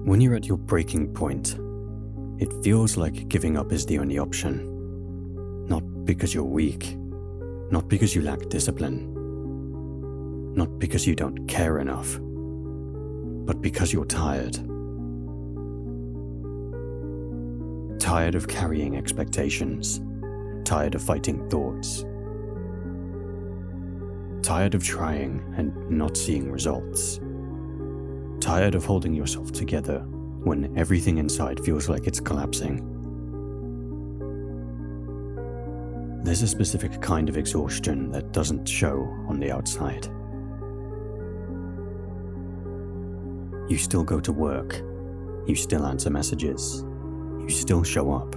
When you're at your breaking point, it feels like giving up is the only option. Not because you're weak, not because you lack discipline, not because you don't care enough, but because you're tired. Tired of carrying expectations, tired of fighting thoughts, tired of trying and not seeing results, tired of holding yourself together when everything inside feels like it's collapsing. There's a specific kind of exhaustion that doesn't show on the outside. You still go to work, you still answer messages, you still show up,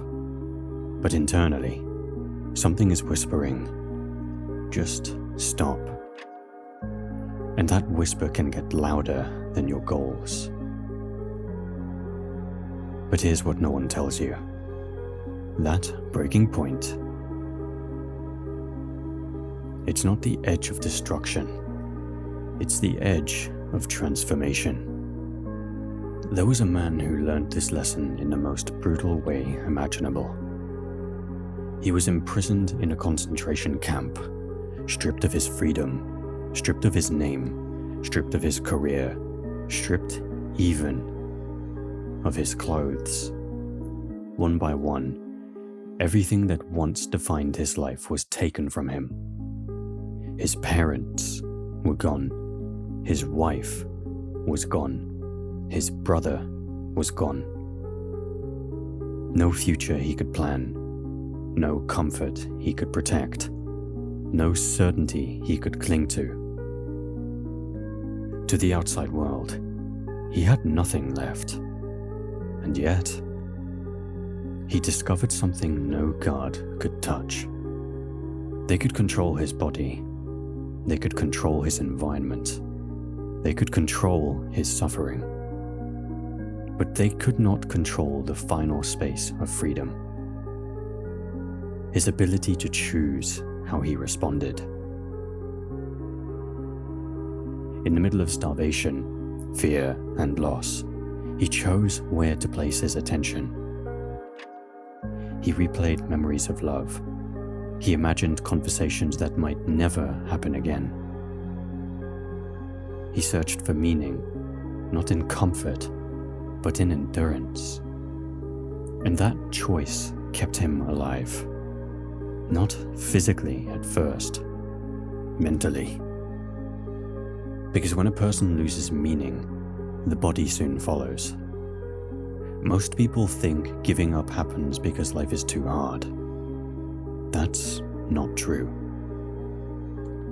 but internally, something is whispering, just stop. And that whisper can get louder than your goals. But here's what no one tells you. That breaking point, it's not the edge of destruction, it's the edge of transformation. There was a man who learned this lesson in the most brutal way imaginable. He was imprisoned in a concentration camp, stripped of his freedom, stripped of his name, stripped of his career, stripped even of his clothes. One by one, everything that once defined his life was taken from him. His parents were gone. His wife was gone. His brother was gone. No future he could plan. No comfort he could protect. No certainty he could cling to. To the outside world, he had nothing left. And yet, he discovered something no guard could touch. They could control his body. They could control his environment. They could control his suffering. But they could not control the final space of freedom. His ability to choose how he responded. In the middle of starvation, fear, and loss, he chose where to place his attention. He replayed memories of love. He imagined conversations that might never happen again. He searched for meaning, not in comfort, but in endurance. And that choice kept him alive. Not physically at first, mentally. Because when a person loses meaning, the body soon follows. Most people think giving up happens because life is too hard. That's not true.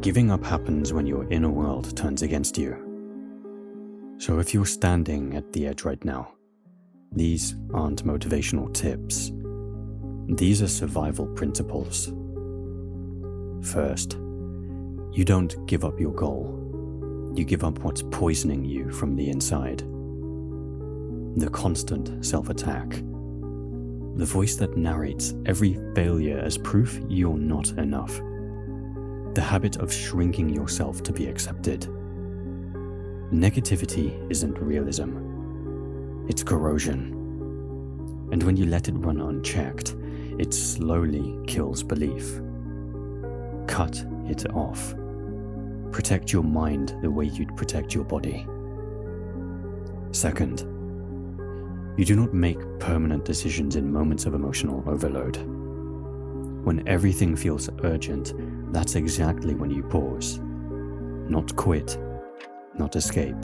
Giving up happens when your inner world turns against you. So if you're standing at the edge right now, these aren't motivational tips. These are survival principles. First, you don't give up your goal. You give up what's poisoning you from the inside. The constant self-attack. The voice that narrates every failure as proof you're not enough. The habit of shrinking yourself to be accepted. Negativity isn't realism. It's corrosion. And when you let it run unchecked, it slowly kills belief. Cut it off. Protect your mind the way you'd protect your body. Second, you do not make permanent decisions in moments of emotional overload. When everything feels urgent, that's exactly when you pause. Not quit, not escape.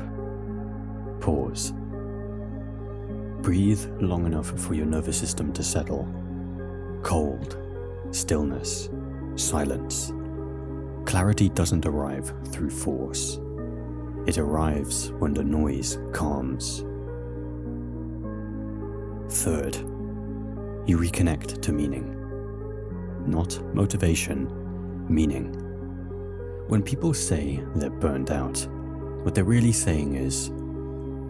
Pause. Breathe long enough for your nervous system to settle. Cold, stillness, silence. Clarity doesn't arrive through force. It arrives when the noise calms. Third, you reconnect to meaning. Not motivation, meaning. When people say they're burned out, what they're really saying is,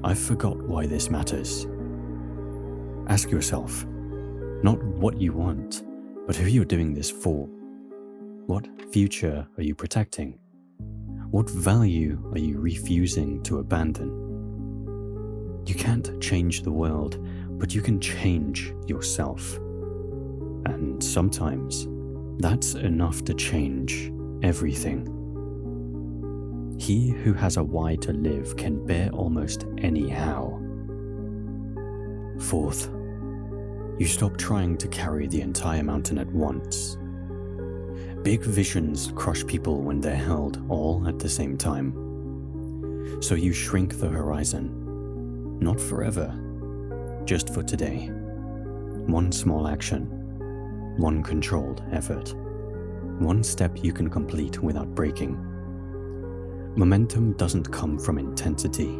I forgot why this matters. Ask yourself, not what you want, but who you're doing this for. What future are you protecting? What value are you refusing to abandon? You can't change the world, but you can change yourself. And sometimes that's enough to change everything. He who has a why to live can bear almost any how. Fourth, you stop trying to carry the entire mountain at once. Big visions crush people when they're held all at the same time. So you shrink the horizon, not forever, just for today. One small action, one controlled effort, one step you can complete without breaking. Momentum doesn't come from intensity,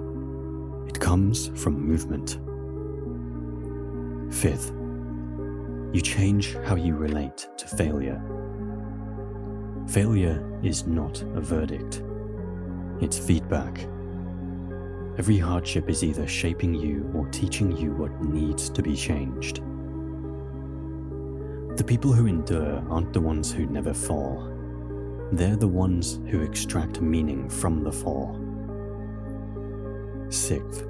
it comes from movement. Fifth, you change how you relate to failure. Failure is not a verdict, it's feedback. Every hardship is either shaping you or teaching you what needs to be changed. The people who endure aren't the ones who never fall. They're the ones who extract meaning from the fall. Sixth,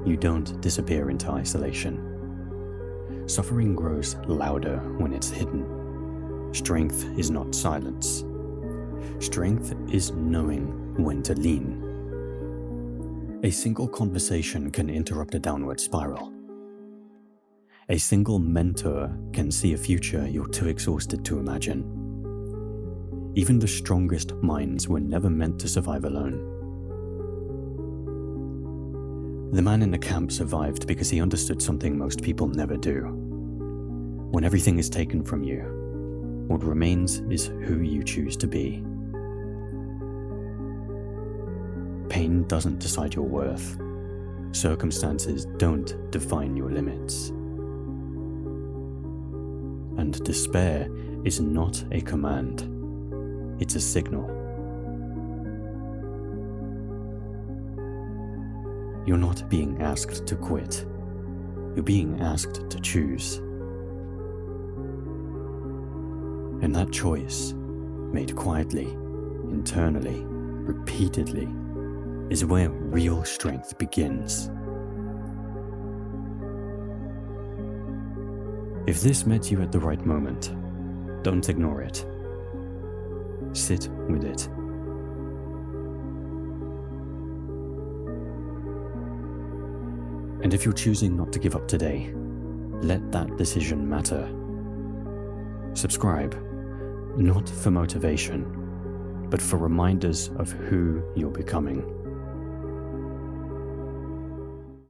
you don't disappear into isolation. Suffering grows louder when it's hidden. Strength is not silence. Strength is knowing when to lean. A single conversation can interrupt a downward spiral. A single mentor can see a future you're too exhausted to imagine. Even the strongest minds were never meant to survive alone. The man in the camp survived because he understood something most people never do. When everything is taken from you, what remains is who you choose to be. Pain doesn't decide your worth. Circumstances don't define your limits. And despair is not a command, it's a signal. You're not being asked to quit, you're being asked to choose. And that choice, made quietly, internally, repeatedly, is where real strength begins. If this met you at the right moment, don't ignore it. Sit with it. And if you're choosing not to give up today, let that decision matter. Subscribe, not for motivation, but for reminders of who you're becoming.